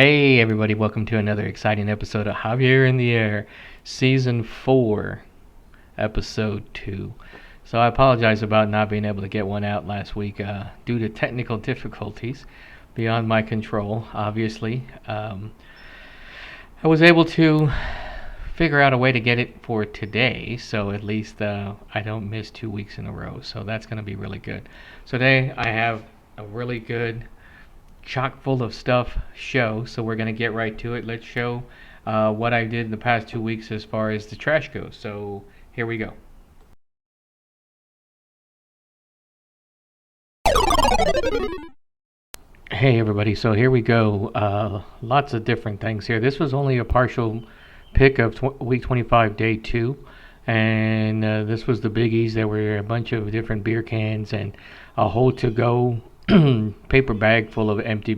Hey everybody, welcome to another exciting episode of Javier in the Air, Season 4, Episode 2. So I apologize about not being able to get one out last week due to technical difficulties beyond my control, obviously. I was able to figure out a way to get it for today, so at least I don't miss 2 weeks in a row, so that's going to be really good. So today I have a really good chock full of stuff show, so we're going to get right to it. Let's show what I did the past 2 weeks as far as the trash goes. So here we go. Hey everybody, so here we go. Lots of different things here. This was only a partial pick of week 25, day 2. And this was the biggies. There were a bunch of different beer cans and a whole to-go paper bag full of empty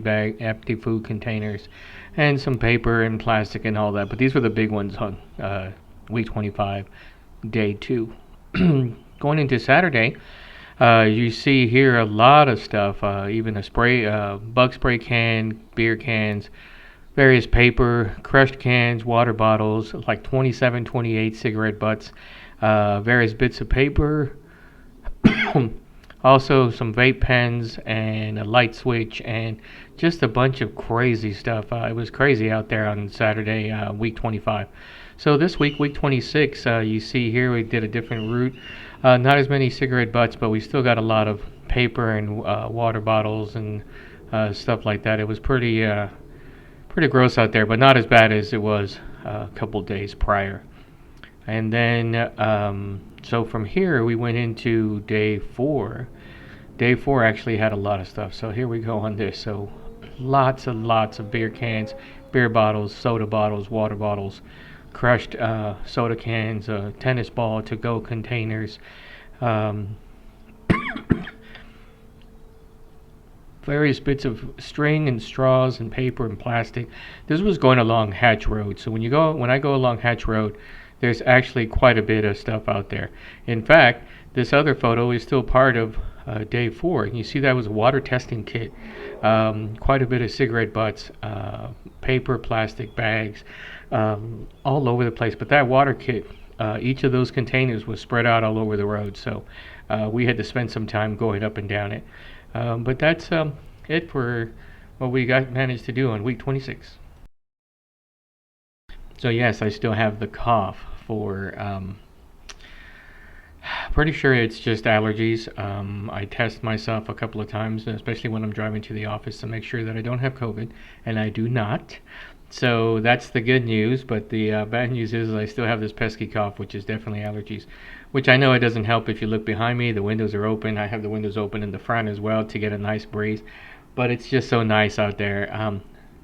food containers, and some paper and plastic and all that. But these were the big ones on week 25, day 2. Going into Saturday, you see here a lot of stuff. Even a spray, bug spray can, beer cans, various paper, crushed cans, water bottles, like 27, 28 cigarette butts, various bits of paper. Also, some vape pens and a light switch and just a bunch of crazy stuff. It was crazy out there on Saturday, week 25. So this week, week 26, you see here we did a different route. Not as many cigarette butts, but we still got a lot of paper and water bottles and stuff like that. It was pretty gross out there, but not as bad as it was a couple days prior. And then, so from here, we went into day 4. Day 4 actually had a lot of stuff. So here we go on this. So lots of beer cans, beer bottles, soda bottles, water bottles, crushed soda cans, tennis ball to-go containers, various bits of string and straws and paper and plastic. This was going along Hatch Road. So when I go along Hatch Road, there's actually quite a bit of stuff out there. In fact, this other photo is still part of day 4. You see that was a water testing kit. Quite a bit of cigarette butts, paper, plastic bags, all over the place. But that water kit, each of those containers was spread out all over the road. So we had to spend some time going up and down it. But that's it for what we managed to do on week 26. So yes, I still have the cough for, pretty sure it's just allergies. I test myself a couple of times, especially when I'm driving to the office, to make sure that I don't have COVID, and I do not. So that's the good news, but the bad news is I still have this pesky cough, which is definitely allergies, which I know it doesn't help if you look behind me. The windows are open. I have the windows open in the front as well to get a nice breeze, but it's just so nice out there.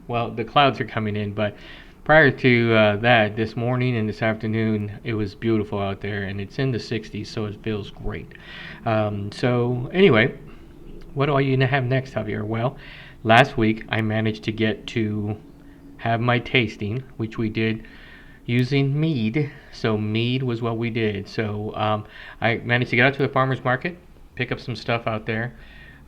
Well, the clouds are coming in, but prior to that, this morning and this afternoon, it was beautiful out there, and it's in the 60s, so it feels great. So anyway, what do I have next, Javier? Well, last week I managed to get to have my tasting, which we did using Mead. So Mead was what we did. So I managed to get out to the farmer's market, pick up some stuff out there.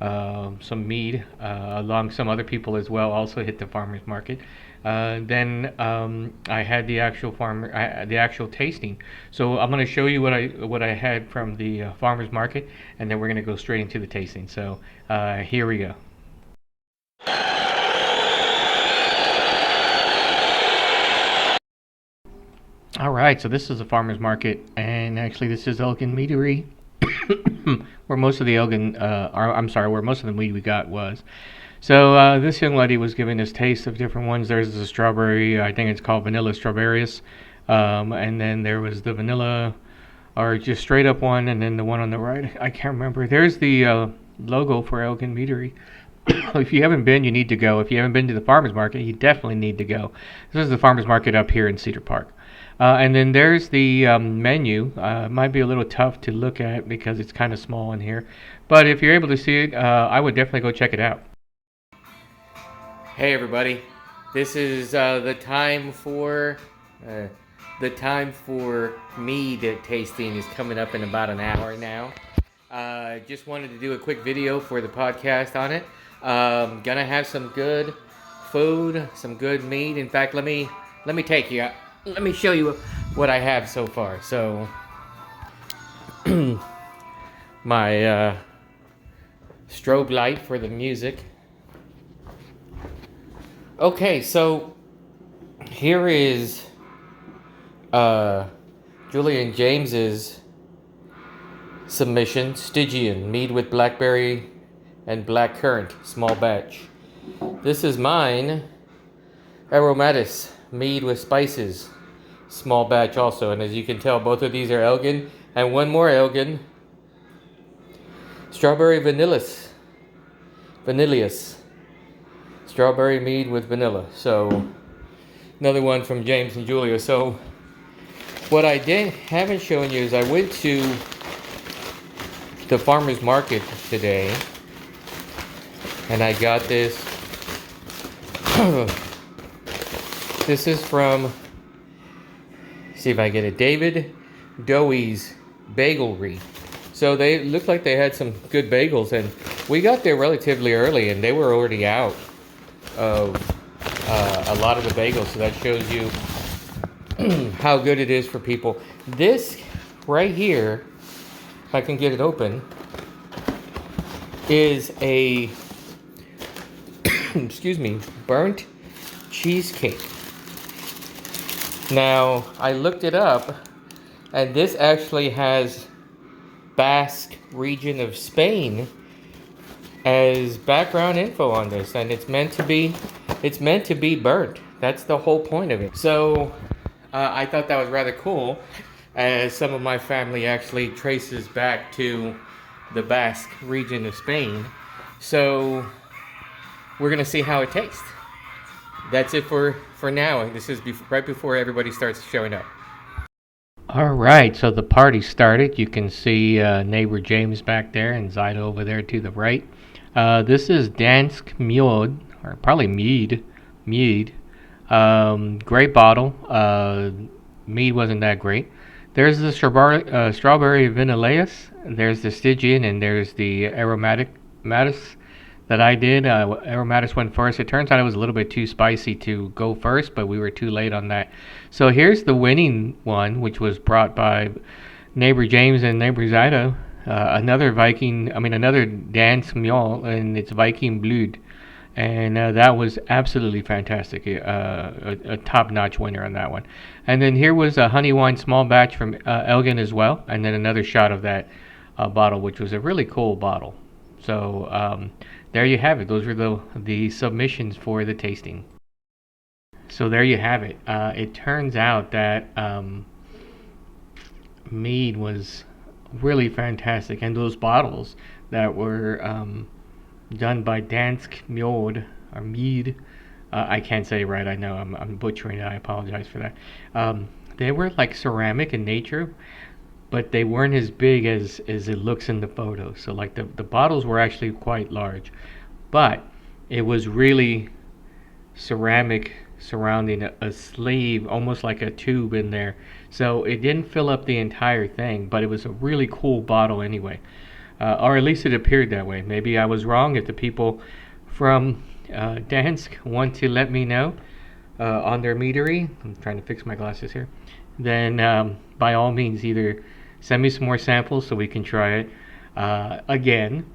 Some Mead, along some other people as well, also hit the farmer's market. Then I had the actual tasting. So I'm going to show you what I had from the farmer's market, and then we're going to go straight into the tasting. So here we go. All right, so this is the farmer's market, and actually this is Elgin Meadery, where most of the where most of the weed we got was. So this young lady was giving us tastes of different ones. There's the strawberry, I think it's called Vanilla Strawberries, and then there was the vanilla, or just straight up one, and then the one on the right, I can't remember. There's the logo for Elgin Meadery. If you haven't been, you need to go. If you haven't been to the farmer's market, you definitely need to go. This is the farmer's market up here in Cedar Park. And then there's the menu. It might be a little tough to look at because it's kind of small in here. But if you're able to see it, I would definitely go check it out. Hey everybody, this is the time for mead tasting is coming up in about an hour now. Just wanted to do a quick video for the podcast on it. Gonna have some good food, some good meat. In fact, let me take you. Let me show you what I have so far. So, my strobe light for the music. Okay, so here is Julia and James's submission, Stygian, mead with blackberry and blackcurrant, small batch. This is mine, Aromatis, mead with spices, small batch also. And as you can tell, both of these are Elgin, and one more Elgin, strawberry vanillus, strawberry mead with vanilla. So another one from James and Julia. So what I haven't shown you is I went to the farmer's market today and I got this. This is from, see if I get it, David Dowie's Bagelry. So they looked like they had some good bagels, and we got there relatively early and they were already out of a lot of the bagels. So that shows you how good it is for people. This right here, if I can get it open, is a excuse me, burnt cheesecake. Now, I looked it up, and this actually has Basque region of Spain as background info on this, and it's meant to be burnt. That's the whole point of it. So I thought that was rather cool, as some of my family actually traces back to the Basque region of Spain. So we're gonna see how it tastes. That's it for now. This is right before everybody starts showing up. All right, so the party started. You can see neighbor James back there and Zyda over there to the right. This is Dansk Mjod, or probably Mead. Great bottle. Mead wasn't that great. There's the strawberry vanilleus. There's the Stygian, and there's the Aromatis that I did. Aromatis went first. It turns out it was a little bit too spicy to go first, but we were too late on that. So here's the winning one, which was brought by neighbor James and neighbor Zyda. Another Dansk Mjol, and it's Viking Blood. And that was absolutely fantastic. A top-notch winner on that one. And then here was a honey wine small batch from Elgin as well. And then another shot of that bottle, which was a really cool bottle. So there you have it. Those were the submissions for the tasting. So there you have it. It turns out that mead was really fantastic. And those bottles that were done by Dansk Mjod, or Mead, I can't say it right, I know, I'm butchering it, I apologize for that. They were like ceramic in nature, but they weren't as big as it looks in the photo. So like the bottles were actually quite large, but it was really ceramic surrounding a sleeve, almost like a tube in there. So it didn't fill up the entire thing, but it was a really cool bottle anyway. Or at least it appeared that way. Maybe I was wrong. If the people from Dansk want to let me know on their meadery, I'm trying to fix my glasses here, then by all means either send me some more samples so we can try it again,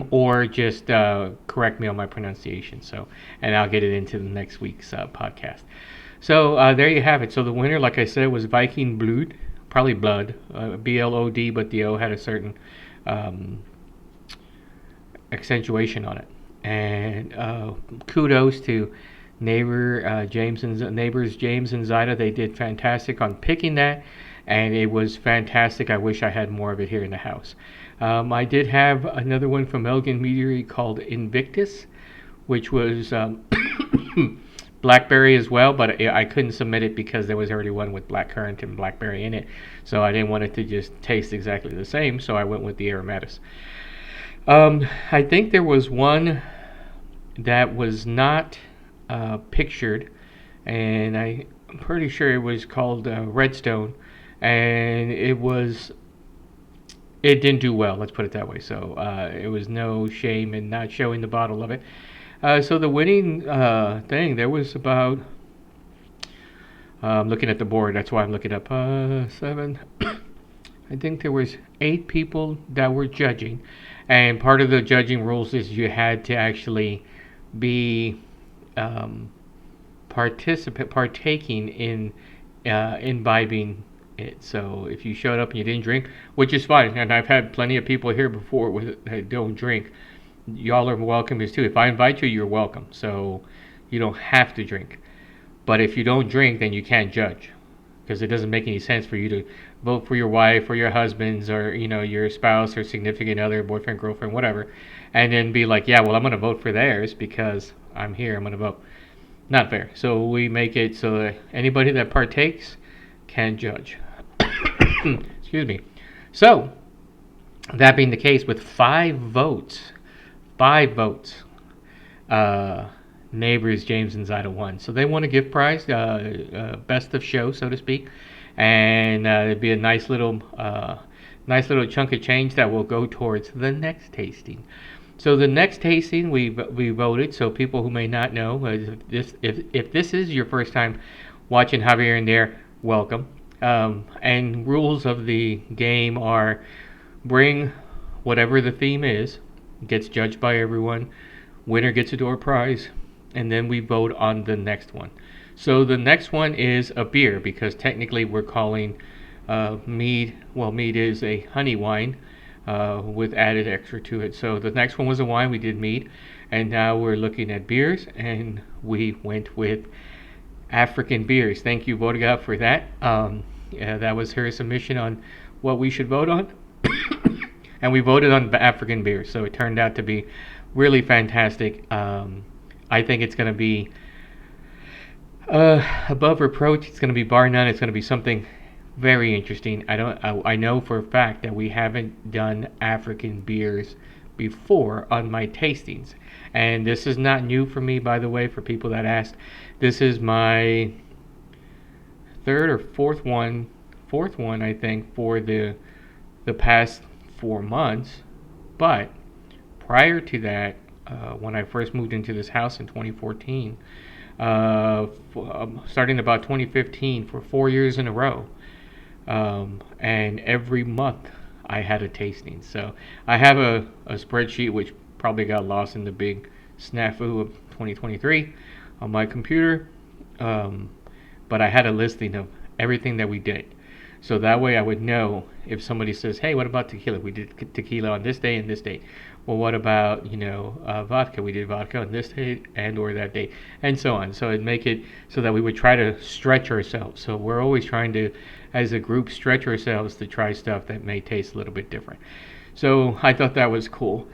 or just correct me on my pronunciation. So, and I'll get it into the next week's podcast. So there you have it. So the winner, like I said, was Viking Blood, probably blood, B-L-O-D, but the O had a certain accentuation on it. And kudos to neighbors James and Zyda. They did fantastic on picking that, and it was fantastic. I wish I had more of it here in the house. I did have another one from Elgin Meadery called Invictus, which was blackberry as well, but I couldn't submit it because there was already one with blackcurrant and blackberry in it, so I didn't want it to just taste exactly the same, so I went with the Aromatis. I think there was one that was not pictured, and I'm pretty sure it was called Redstone, and it didn't do well, let's put it that way. So it was no shame in not showing the bottle of it. So the winning thing, there was about, I'm looking at the board, that's why I'm looking up, seven. I think there was 8 people that were judging. And part of the judging rules is you had to actually be um, partaking in imbibing it. So if you showed up and you didn't drink, which is fine, and I've had plenty of people here before that don't drink, y'all are welcome as too. If I invite you, you're welcome. So you don't have to drink. But if you don't drink, then you can't judge, because it doesn't make any sense for you to vote for your wife or your husband's, or your spouse or significant other, boyfriend, girlfriend, whatever, and then be like, yeah, well, I'm going to vote for theirs because I'm here. I'm going to vote. Not fair. So we make it so that anybody that partakes can judge. Excuse me. So that being the case, with 5 votes, uh, Neighbors, James, and Zyda won. So they won a gift prize, best of show, so to speak, and it'd be a nice little chunk of change that will go towards the next tasting. So the next tasting, we voted. So people who may not know, if this is your first time watching Javier In The Air, welcome. And rules of the game are: bring whatever the theme is, gets judged by everyone, winner gets a door prize, and then we vote on the next one. So the next one is a beer, because technically we're calling mead. Well, mead is a honey wine with added extra to it. So the next one was a wine. We did mead, and now we're looking at beers, and we went with African beers. Thank you, Vodka, for that. Yeah, that was her submission on what we should vote on, and we voted on African beers. So it turned out to be really fantastic. I think it's going to be above reproach. It's going to be bar none. It's going to be something very interesting. I know for a fact that we haven't done African beers before on my tastings, and this is not new for me, by the way. For people that asked, this is my third or fourth one, I think, for the past 4 months. But prior to that, when I first moved into this house in 2014, starting about 2015, for 4 years in a row, and every month I had a tasting. So I have a spreadsheet which probably got lost in the big snafu of 2023 on my computer, but I had a listing of everything that we did. So that way I would know if somebody says, hey, what about tequila? We did tequila on this day and this date. Well, what about, vodka? We did vodka on this date and or that date, and so on. So it'd make it so that we would try to stretch ourselves. So we're always trying to, as a group, stretch ourselves to try stuff that may taste a little bit different. So I thought that was cool.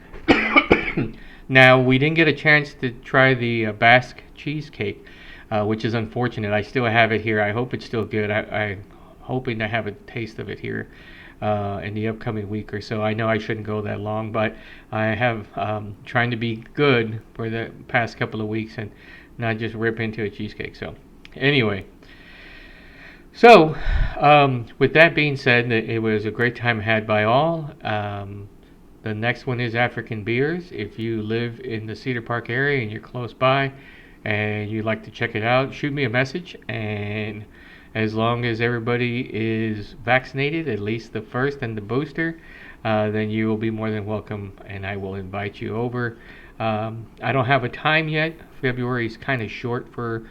Now, we didn't get a chance to try the Basque cheesecake, which is unfortunate. I still have it here. I hope it's still good. I'm hoping to have a taste of it here in the upcoming week or so. I know I shouldn't go that long, but I have trying to be good for the past couple of weeks and not just rip into a cheesecake. So anyway, so with that being said, it was a great time had by all. The next one is African beers. If you live in the Cedar Park area and you're close by and you'd like to check it out, shoot me a message, and as long as everybody is vaccinated, at least the first and the booster, then you will be more than welcome, and I will invite you over. I don't have a time yet. February is kind of short for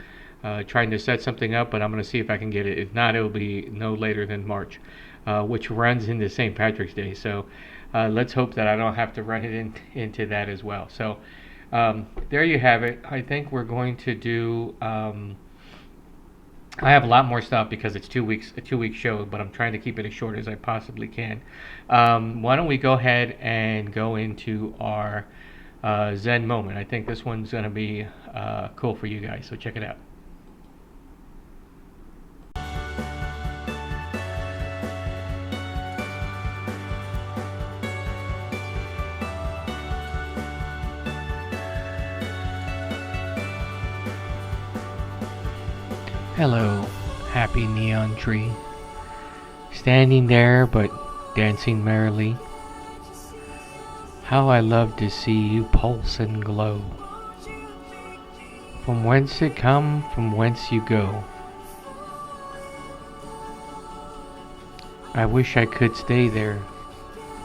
trying to set something up, but I'm going to see if I can get it. If not, it will be no later than March, which runs into St. Patrick's Day. So let's hope that I don't have to run it into that as well. So there you have it. I think we're going to do... I have a lot more stuff because it's a 2-week show, but I'm trying to keep it as short as I possibly can. Why don't we go ahead and go into our Zen Moment? I think this one's going to be cool for you guys, so check it out. Hello, happy neon tree, standing there but dancing merrily. How I love to see you pulse and glow. From whence it come, from whence you go. I wish I could stay there,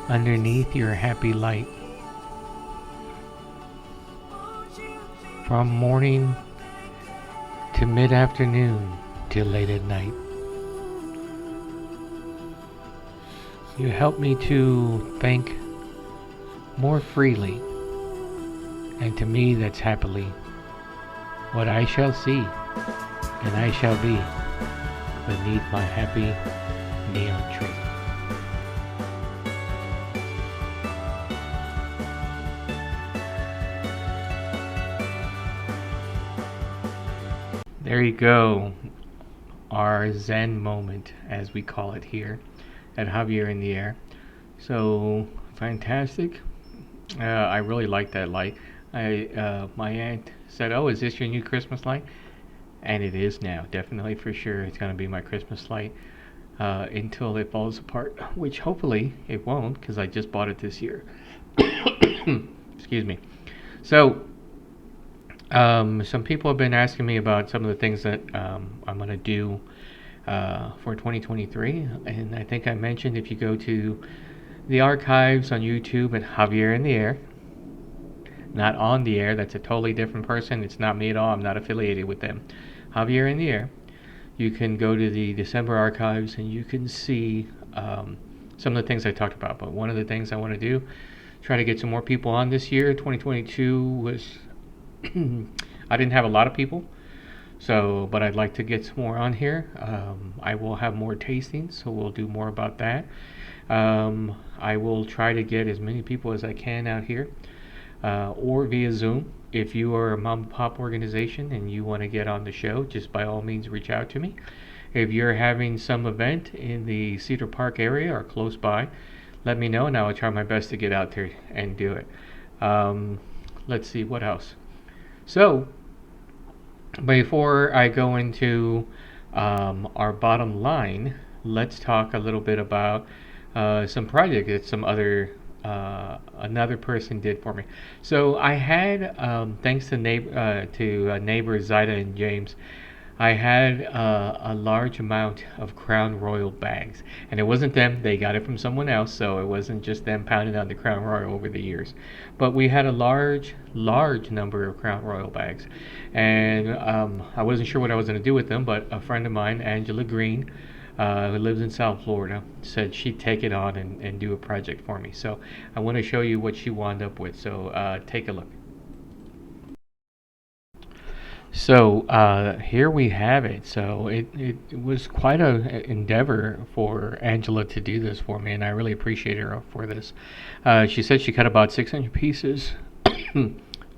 underneath your happy light. From morning to mid-afternoon till late at night. You help me to think more freely, and to me that's happily what I shall see, and I shall be beneath my happy neon tree. There you go, our Zen moment, as we call it here at Javier In The Air. So fantastic. I really like that light. My aunt said, "Oh, is this your new Christmas light?" And it is now, definitely for sure. It's gonna be my Christmas light until it falls apart, which hopefully it won't, because I just bought it this year. Excuse me. So, some people have been asking me about some of the things that I'm gonna do for 2023, and I think I mentioned if you go to the archives on YouTube at Javier In The Air, not on the air, that's a totally different person. It's not me at all. I'm not affiliated with them. Javier In The Air. You can go to the December archives and you can see some of the things I talked about. But one of the things I want to do, try to get some more people on this year. 2022 was, I didn't have a lot of people, so but I'd like to get some more on here. I will have more tastings, so we'll do more about that. I will try to get as many people as I can out here, or via Zoom. If you are a mom and pop organization and you want to get on the show, just by all means reach out to me. If you're having some event in the Cedar Park area or close by, let me know and I will try my best to get out there and do it. Let's see, what else? So, before I go into our bottom line, let's talk a little bit about some project that some other another person did for me. So I had, thanks to neighbors Zaida and James, I had a large amount of Crown Royal bags, and it wasn't them; they got it from someone else. So it wasn't just them pounding on the Crown Royal over the years, but we had a large number of Crown Royal bags, and I wasn't sure what I was going to do with them. But a friend of mine, Angela Green, who lives in South Florida, said she'd take it on and do a project for me. So I want to show you what she wound up with. So take a look. So here we have it. So it was quite a endeavor for Angela to do this for me, and I really appreciate her for this. She said she cut about 600 pieces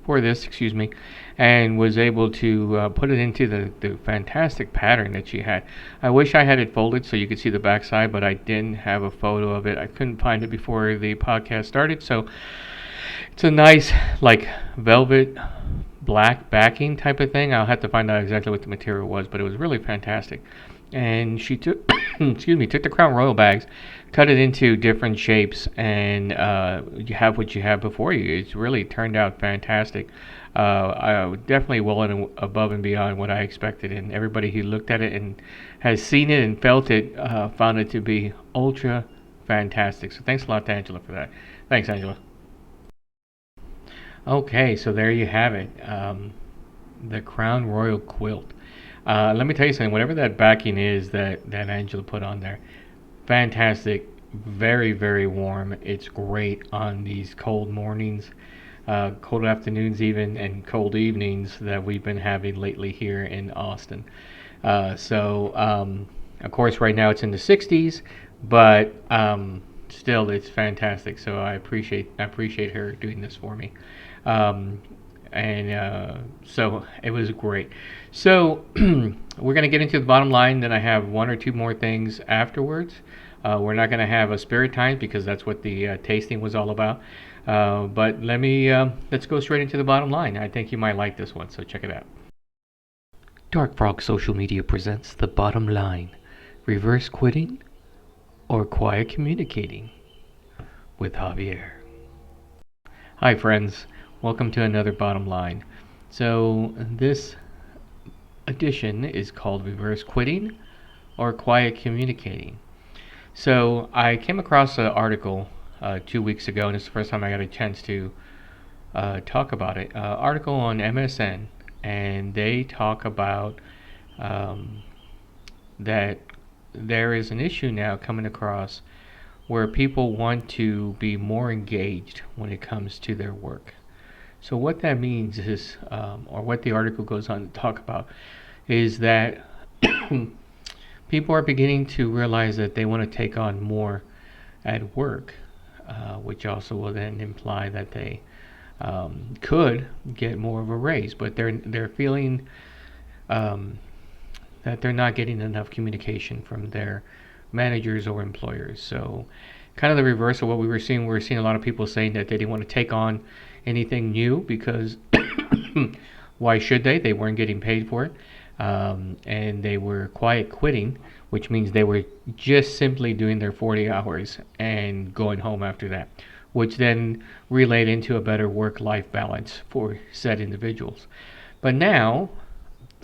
for this, excuse me, and was able to put it into the fantastic pattern that she had. I wish I had it folded so you could see the backside, but I didn't have a photo of it. I couldn't find it before the podcast started, so it's a nice, like, velvet black backing type of thing. I'll have to find out exactly what the material was, but it was really fantastic. And she took, excuse me, took the Crown Royal bags, cut it into different shapes, and you have what you have before you. It's really turned out fantastic. I definitely well and above and beyond what I expected, and everybody who looked at it and has seen it and felt it found it to be ultra fantastic. So thanks a lot to Angela for that. Thanks, Angela. Okay, so there you have it, the Crown Royal quilt. Let me tell you something. Whatever that backing is that Angela put on there, fantastic, very very warm. It's great on these cold mornings, cold afternoons even, and cold evenings that we've been having lately here in Austin. Of course, right now it's in the 60s, but still, it's fantastic. So I appreciate her doing this for me. Um, so it was great. So we're going to get into the bottom line. Then I have one or two more things afterwards. We're not going to have a spirit time because that's what the tasting was all about. But let's go straight into the bottom line. I think you might like this one, so check it out. Dark Frog Social Media presents The Bottom Line: Reverse Quitting or Quiet Communicating with Javier. Hi, friends. Welcome to another Bottom Line. So this edition is called Reverse Quitting or Quiet Communicating. So I came across an article 2 weeks ago, and it's the first time I got a chance to talk about it. Article on MSN, and they talk about um, that there is an issue now coming across where people want to be more engaged when it comes to their work. So what that means is, or what the article goes on to talk about, is that people are beginning to realize that they want to take on more at work, which also will then imply that they could get more of a raise, but they're feeling um, that they're not getting enough communication from their managers or employers. So, kind of the reverse of what we were seeing. We were seeing a lot of people saying that they didn't want to take on anything new because why should they? They weren't getting paid for it. And they were quiet quitting, which means they were just simply doing their 40 hours and going home after that, which then relayed into a better work-life balance for said individuals. But now,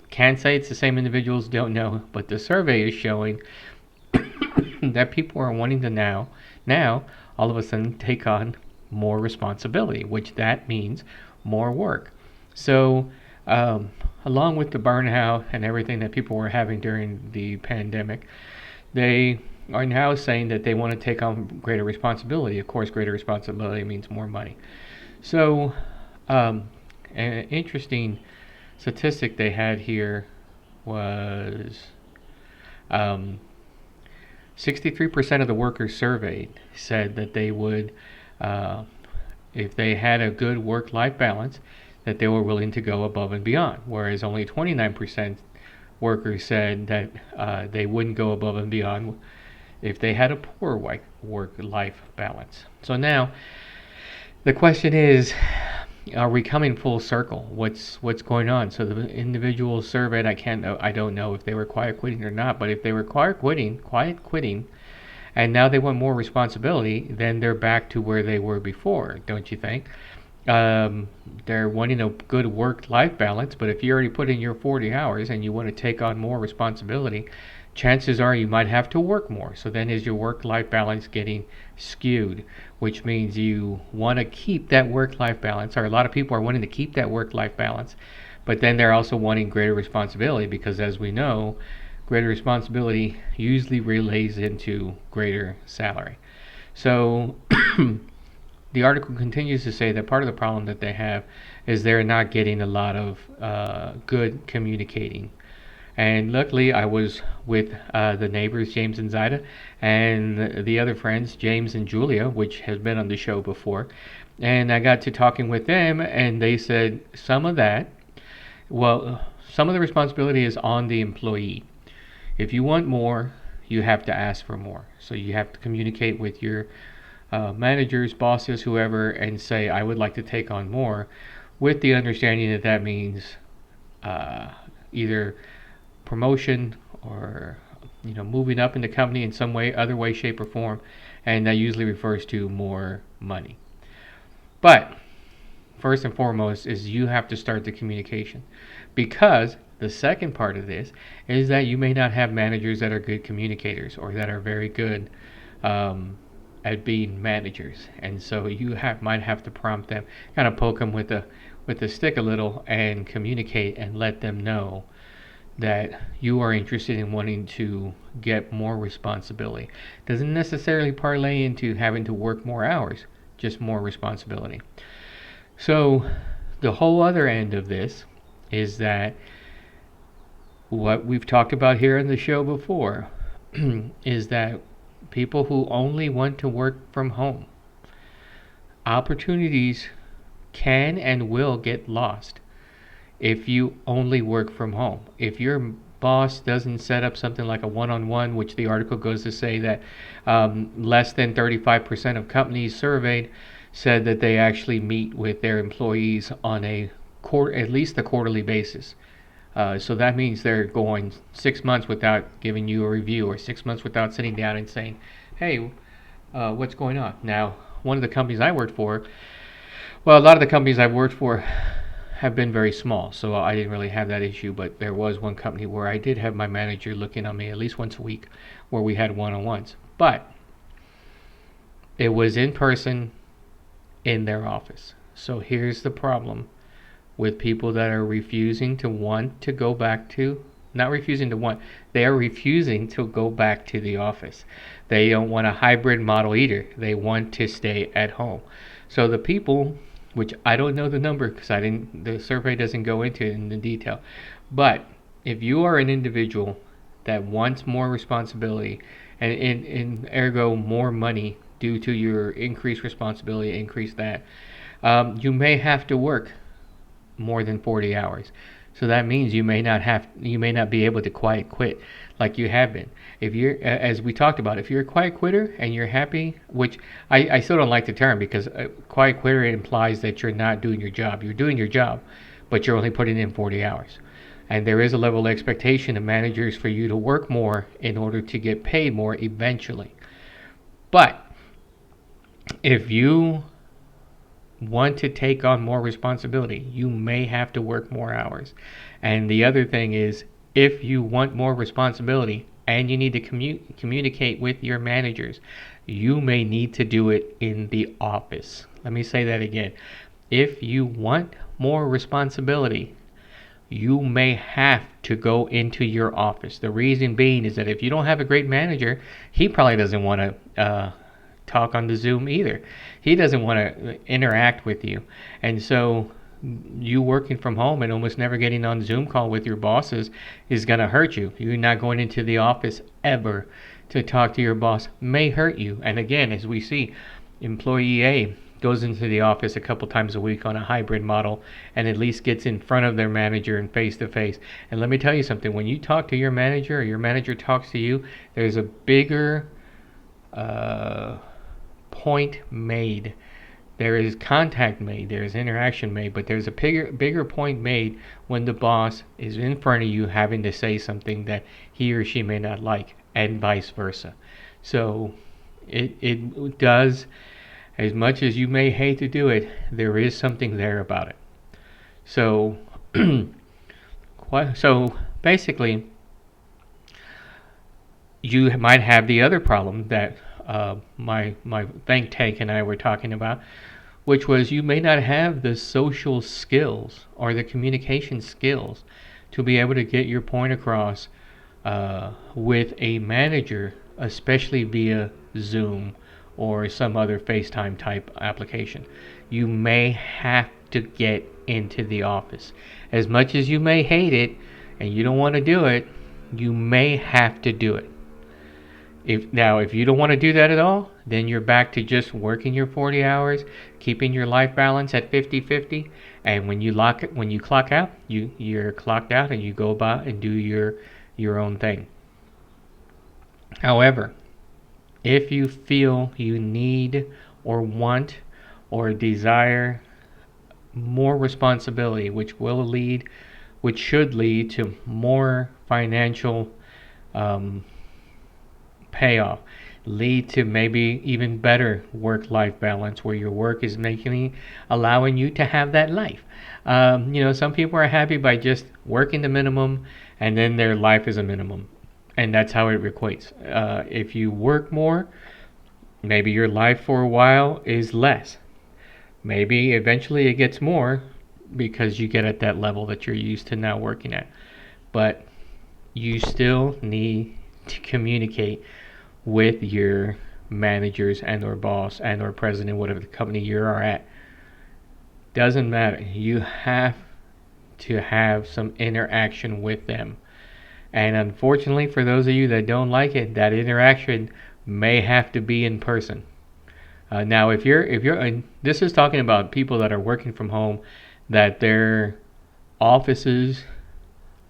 can't say it's the same individuals, don't know, but the survey is showing that people are wanting to now all of a sudden take on more responsibility, which that means more work. So along with the burnout and everything that people were having during the pandemic, they are now saying that they want to take on greater responsibility. Of course, greater responsibility means more money. So an interesting statistic they had here was 63% of the workers surveyed said that they would, if they had a good work-life balance, that they were willing to go above and beyond, whereas only 29% workers said that they wouldn't go above and beyond if they had a poor work-life balance. So now the question is, are we coming full circle? What's going on? So the individuals surveyed, I don't know if they were quiet quitting or not, but if they were quiet quitting, and now they want more responsibility, then they're back to where they were before, don't you think? They're wanting a good work-life balance, but if you already put in your 40 hours and you want to take on more responsibility, chances are you might have to work more. So then is your work-life balance getting skewed, which means you want to keep that work-life balance, or a lot of people are wanting to keep that work-life balance, but then they're also wanting greater responsibility because, as we know, greater responsibility usually relays into greater salary. So the article continues to say that part of the problem that they have is they're not getting a lot of good communicating. And luckily, I was with the neighbors, James and Zaida, and the other friends, James and Julia, which has been on the show before. And I got to talking with them, and they said some of the responsibility is on the employee. If you want more, you have to ask for more. So you have to communicate with your managers, bosses, whoever, and say, I would like to take on more, with the understanding that that means either promotion or moving up in the company in some way, other way, shape, or form, and that usually refers to more money. But first and foremost is you have to start the communication, because the second part of this is that you may not have managers that are good communicators or that are very good at being managers, and so you might have to prompt them, kind of poke them with the stick a little, and communicate and let them know that you are interested in wanting to get more responsibility. Doesn't necessarily parlay into having to work more hours, just more responsibility. So the whole other end of this is that what we've talked about here on the show before is that people who only want to work from home, opportunities can and will get lost if you only work from home. If your boss doesn't set up something like a one-on-one, which the article goes to say that less than 35% of companies surveyed said that they actually meet with their employees on at least a quarterly basis. So that means they're going 6 months without giving you a review, or 6 months without sitting down and saying, hey, what's going on? Now, one of the companies I worked for, well, a lot of the companies I've worked for have been very small, so I didn't really have that issue. But there was one company where I did have my manager looking on me at least once a week, where we had one-on-ones. But it was in person in their office. So here's the problem with people that are refusing to want to go back to, not refusing to want, they are refusing to go back to the office. They don't want a hybrid model either. They want to stay at home. So the people, which I don't know the number because the survey doesn't go into it in the detail, but if you are an individual that wants more responsibility and ergo more money due to your increased responsibility, increase that, you may have to work more than 40 hours. So that means you may not be able to quiet quit like you have been. If you're, as we talked about, if you're a quiet quitter and you're happy, which I still don't like the term, because quiet quitter implies that you're not doing your job. You're doing your job, but you're only putting in 40 hours. And there is a level of expectation of managers for you to work more in order to get paid more eventually. But if you want to take on more responsibility, you may have to work more hours. And the other thing is, if you want more responsibility and you need to communicate with your managers, you may need to do it in the office. Let me say that again. If you want more responsibility, you may have to go into your office. The reason being is that if you don't have a great manager, he probably doesn't want to talk on the Zoom either. He doesn't want to interact with you. And so you working from home and almost never getting on Zoom call with your bosses is going to hurt you. You're not going into the office ever to talk to your boss may hurt you. And again, as we see, employee A goes into the office a couple times a week on a hybrid model and at least gets in front of their manager and face to face. And let me tell you something, when you talk to your manager or your manager talks to you, there's a bigger point made. There is contact made, there is interaction made, but there's a bigger point made when the boss is in front of you having to say something that he or she may not like, and vice versa. So it does, as much as you may hate to do it, there is something there about it. So so basically, you might have the other problem that my think tank and I were talking about, which was you may not have the social skills or the communication skills to be able to get your point across with a manager, especially via Zoom or some other FaceTime type application. You may have to get into the office. As much as you may hate it and you don't want to do it, you may have to do it. If you don't want to do that at all, then you're back to just working your 40 hours, keeping your life balance at 50-50, and when you clock out, you're clocked out and you go about and do your own thing. However, if you feel you need or want or desire more responsibility, which should lead to more financial payoff, lead to maybe even better work-life balance where your work is allowing you to have that life. Some people are happy by just working the minimum and then their life is a minimum, and that's how it equates. If you work more, maybe your life for a while is less. Maybe eventually it gets more because you get at that level that you're used to now working at. But you still need to communicate with your managers and or boss and or president, whatever the company you are at. Doesn't matter. You have to have some interaction with them. And unfortunately, for those of you that don't like it, that interaction may have to be in person. Now, if you're, and this is talking about people that are working from home, that their offices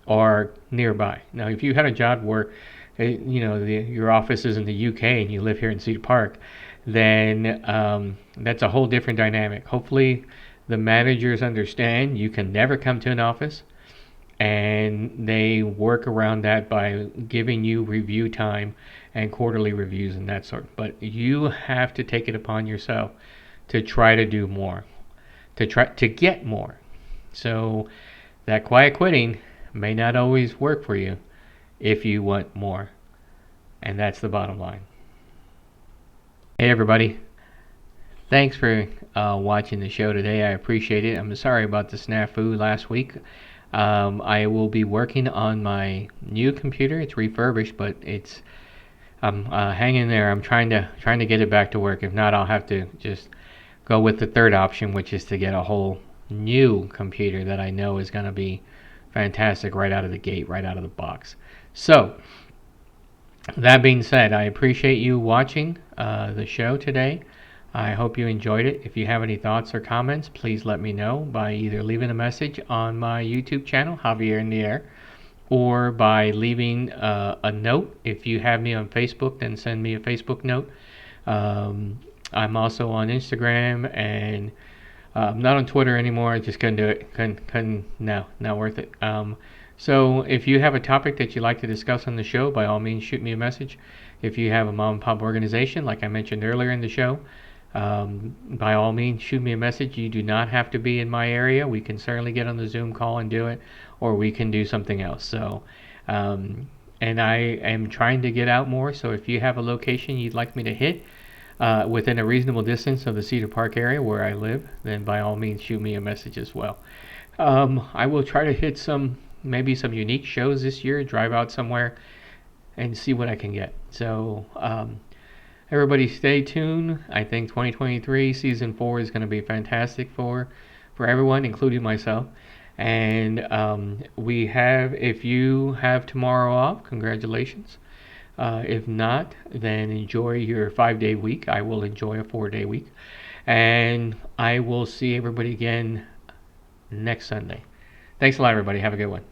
are nearby. Now, if you had a job where your office is in the UK and you live here in Cedar Park, then that's a whole different dynamic. Hopefully the managers understand you can never come to an office, and they work around that by giving you review time and quarterly reviews and that sort. But you have to take it upon yourself to try to do more, to try to get more. So that quiet quitting may not always work for you if you want more. And that's the bottom line. Hey, everybody. Thanks for watching the show today. I appreciate it. I'm sorry about the snafu last week. I will be working on my new computer. It's refurbished, but I'm hanging there. I'm trying to get it back to work. If not, I'll have to just go with the third option, which is to get a whole new computer that I know is going to be fantastic right out of the gate, right out of the box. So, that being said, I appreciate you watching the show today. I hope you enjoyed it. If you have any thoughts or comments, please let me know by either leaving a message on my YouTube channel, Javier In The Air, or by leaving a note. If you have me on Facebook, then send me a Facebook note. I'm also on Instagram, and I'm not on Twitter anymore. I just couldn't do it. No, not worth it. So if you have a topic that you'd like to discuss on the show, by all means, shoot me a message. If you have a mom and pop organization, like I mentioned earlier in the show, by all means, shoot me a message. You do not have to be in my area. We can certainly get on the Zoom call and do it, or we can do something else. So, and I am trying to get out more. So if you have a location you'd like me to hit within a reasonable distance of the Cedar Park area where I live, then by all means, shoot me a message as well. I will try to hit maybe some unique shows this year, drive out somewhere and see what I can get. So, everybody stay tuned. I think 2023 season 4 is going to be fantastic for everyone, including myself. And if you have tomorrow off, congratulations. If not, then enjoy your 5-day week. I will enjoy a 4-day week. And I will see everybody again next Sunday. Thanks a lot, everybody. Have a good one.